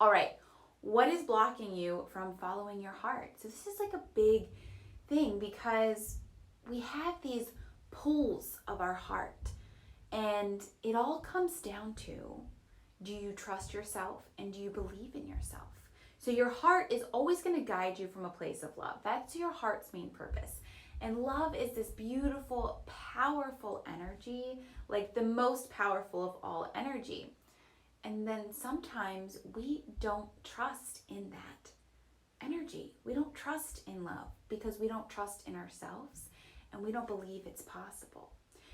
All right, what is blocking you from following your heart? So this is like a big thing because we have these pulls of our heart, and it all comes down to, do you trust yourself and do you believe in yourself? So your heart is always going to guide you from a place of love. That's your heart's main purpose. And love is this beautiful, powerful energy, like the most powerful of all energy. And then sometimes we don't trust in that energy. We don't trust in love because we don't trust in ourselves and we don't believe it's possible.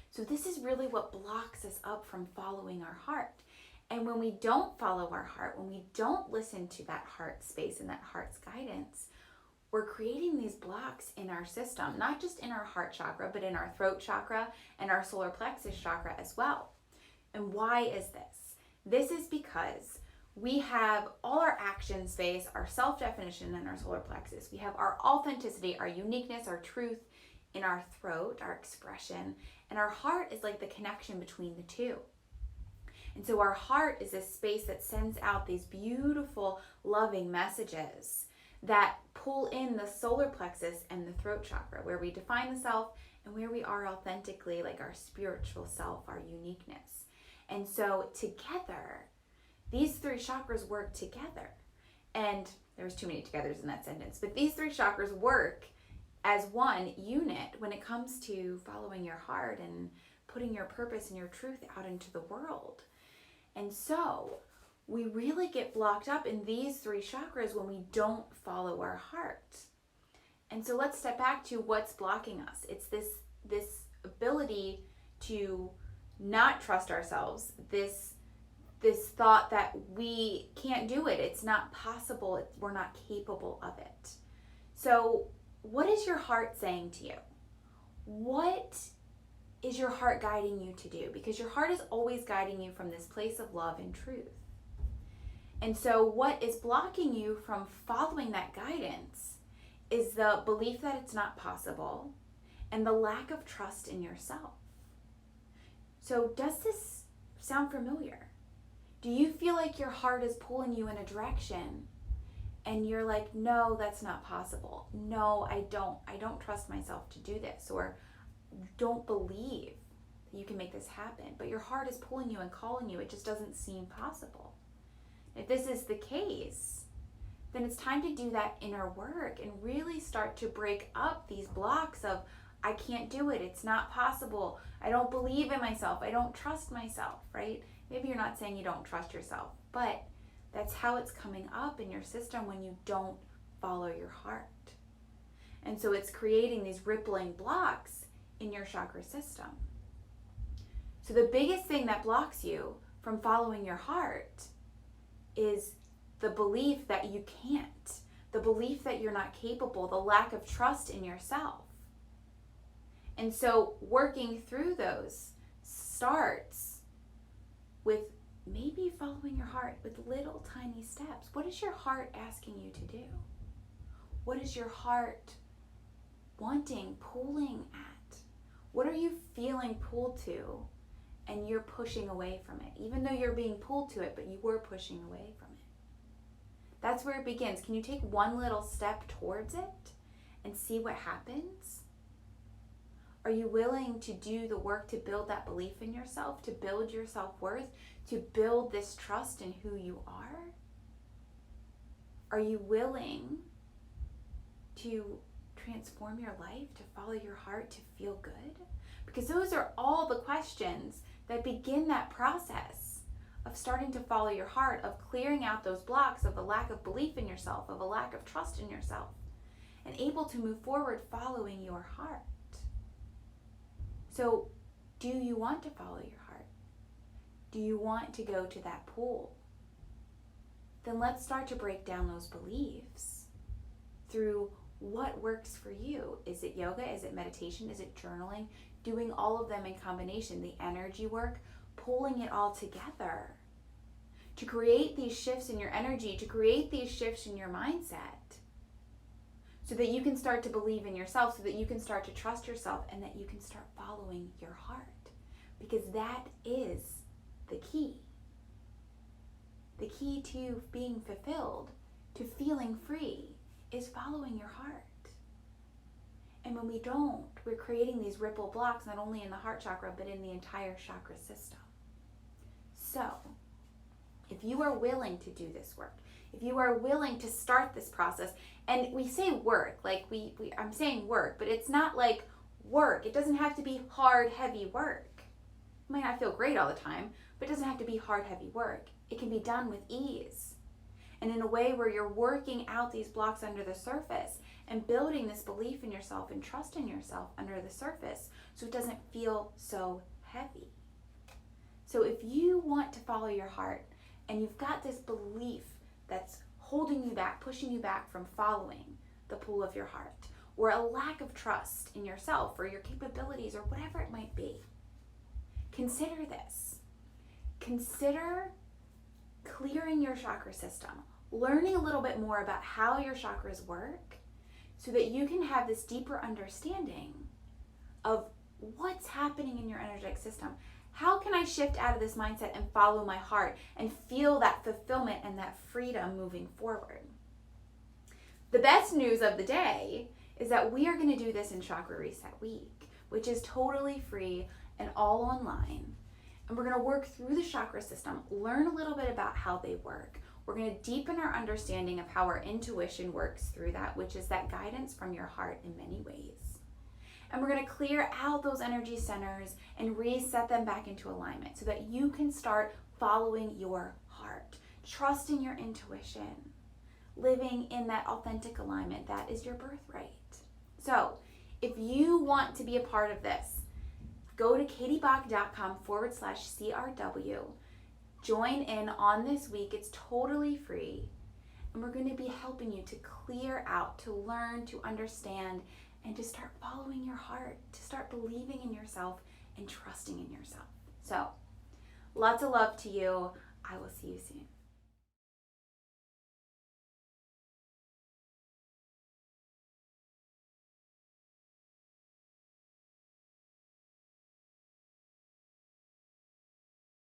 So this is really what blocks us up from following our heart. And when we don't follow our heart, when we don't listen to that heart space and that heart's guidance, we're creating these blocks in our system, not just in our heart chakra, but in our throat chakra and our solar plexus chakra as well. And why is this? This is because we have all our action space, our self-definition in our solar plexus. We have our authenticity, our uniqueness, our truth in our throat, our expression, and our heart is like the connection between the two. And so our heart is this space that sends out these beautiful, loving messages that pull in the solar plexus and the throat chakra, where we define the self and where we are authentically, like our spiritual self, our uniqueness. And so together, these three chakras work together. And there's too many togethers in that sentence, but these three chakras work as one unit when it comes to following your heart and putting your purpose and your truth out into the world. And so we really get blocked up in these three chakras when we don't follow our heart. And so let's step back to what's blocking us. It's this ability to not trust ourselves, this thought that we can't do it, it's not possible, we're not capable of it. So what is your heart saying to you? What is your heart guiding you to do? Because your heart is always guiding you from this place of love and truth. And so what is blocking you from following that guidance is the belief that it's not possible and the lack of trust in yourself. So does this sound familiar? Do you feel like your heart is pulling you in a direction and you're like, no, that's not possible. No, I don't trust myself to do this, or don't believe that you can make this happen. But your heart is pulling you and calling you. It just doesn't seem possible. If this is the case, then it's time to do that inner work and really start to break up these blocks of, I can't do it, it's not possible, I don't believe in myself, I don't trust myself, right? Maybe you're not saying you don't trust yourself, but that's how it's coming up in your system when you don't follow your heart. And so it's creating these rippling blocks in your chakra system. So the biggest thing that blocks you from following your heart is the belief that you can't, the belief that you're not capable, the lack of trust in yourself. And so working through those starts with maybe following your heart with little tiny steps. What is your heart asking you to do? What is your heart wanting, pulling at? What are you feeling pulled to and you're pushing away from it? Even though you're being pulled to it, but you were pushing away from it. That's where it begins. Can you take one little step towards it and see what happens? Are you willing to do the work to build that belief in yourself, to build your self-worth, to build this trust in who you are? Are you willing to transform your life, to follow your heart, to feel good? Because those are all the questions that begin that process of starting to follow your heart, of clearing out those blocks of a lack of belief in yourself, of a lack of trust in yourself, and able to move forward following your heart. So, do you want to follow your heart? Do you want to go to that pool? Then let's start to break down those beliefs through what works for you. Is it yoga? Is it meditation? Is it journaling? Doing all of them in combination, the energy work, pulling it all together to create these shifts in your energy, to create these shifts in your mindset, so that you can start to believe in yourself, so that you can start to trust yourself, and that you can start following your heart. Because that is the key. The key to being fulfilled, to feeling free, is following your heart. And when we don't, we're creating these ripple blocks, not only in the heart chakra, but in the entire chakra system. So, if you are willing to do this work, if you are willing to start this process, and we say work, like I'm saying work, but it's not like work. It doesn't have to be hard, heavy work. It might not feel great all the time, but it doesn't have to be hard, heavy work. It can be done with ease and in a way where you're working out these blocks under the surface and building this belief in yourself and trust in yourself under the surface so it doesn't feel so heavy. So if you want to follow your heart and you've got this belief that's holding you back, pushing you back from following the pull of your heart, or a lack of trust in yourself or your capabilities or whatever it might be, consider this. Consider clearing your chakra system, learning a little bit more about how your chakras work so that you can have this deeper understanding of what's happening in your energetic system. How can I shift out of this mindset and follow my heart and feel that fulfillment and that freedom moving forward? The best news of the day is that we are going to do this in Chakra Reset Week, which is totally free and all online. And we're going to work through the chakra system, learn a little bit about how they work. We're going to deepen our understanding of how our intuition works through that, which is that guidance from your heart in many ways. And we're going to clear out those energy centers and reset them back into alignment so that you can start following your heart, trusting your intuition, living in that authentic alignment that is your birthright. So if you want to be a part of this, go to katiebach.com/CRW. Join in on this week. It's totally free. And we're going to be helping you to clear out, to learn, to understand, and to start following your heart, to start believing in yourself and trusting in yourself. So, lots of love to you. I will see you soon.